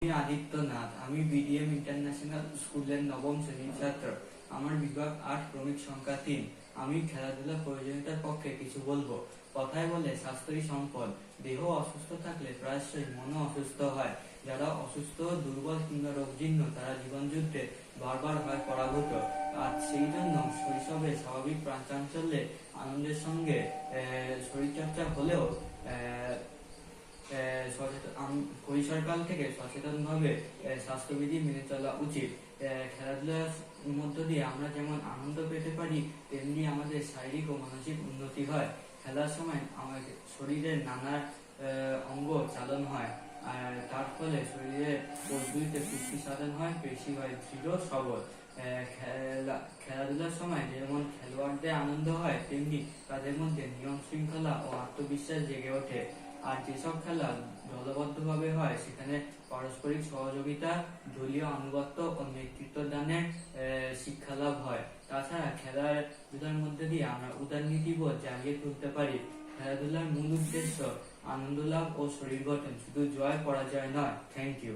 আমি আদিত্য নাথ। আমি BDM international স্কুলের নবম শ্রেণীর ছাত্র। আমার বিভাগ ৮, ক্রমিক সংখ্যা ৩। আমি খেলাধুলার প্রয়োজনীয়তার পক্ষে কিছু বলবো। কথায় বলে স্বাস্থ্যই সম্পদ। দেহ অসুস্থ থাকলে প্রায়শই মনও অসুস্থ হয়। যারা অসুস্থ, দুর্বল কিংবা রোগজীর্ণ তারা জীবনযুদ্ধে বারবার হয় পরাভূত। আর সেই জন্য শৈশবে স্বাভাবিক প্রাণচাঞ্চল্যে আনন্দের সঙ্গে শরীরচর্চা হলেও কৈশোরকাল থেকে সচেতনভাবে স্বাস্থ্যবিধি মেনে চলা উচিত। খেলাধুলার মধ্য দিয়ে আমরা যেমন আনন্দ পেতে পারি, তেমনি আমাদের শারীরিক ও মানসিক উন্নতি হয়। খেলার সময় আমাদের শরীরের নানা অঙ্গ চালন হয়, আর তার ফলে শরীরে কোষগুলিতে পুষ্টি সাধন হয়, পেশি হয় দৃঢ় সবল। খেলাধুলার সময় যেমন খেলোয়াড়দের আনন্দ হয়, তেমনি তাদের মধ্যে নিয়ম শৃঙ্খলা ও আত্মবিশ্বাস জেগে ওঠে। আর যেসব খেলা দলবদ্ধভাবে হয় সেখানে পারস্পরিক সহযোগিতা, দলীয় আনুগত্য ও নেতৃত্ব দানের শিক্ষালাভ হয়। তাছাড়া খেলাধুলার মধ্যে দিয়ে আমরা উদারনীতিবোধ জাগিয়ে তুলতে পারি। খেলাধুলার মূল উদ্দেশ্য আনন্দ লাভ ও শরীর গঠন, শুধু জয় পরাজয় নয়। Thank you.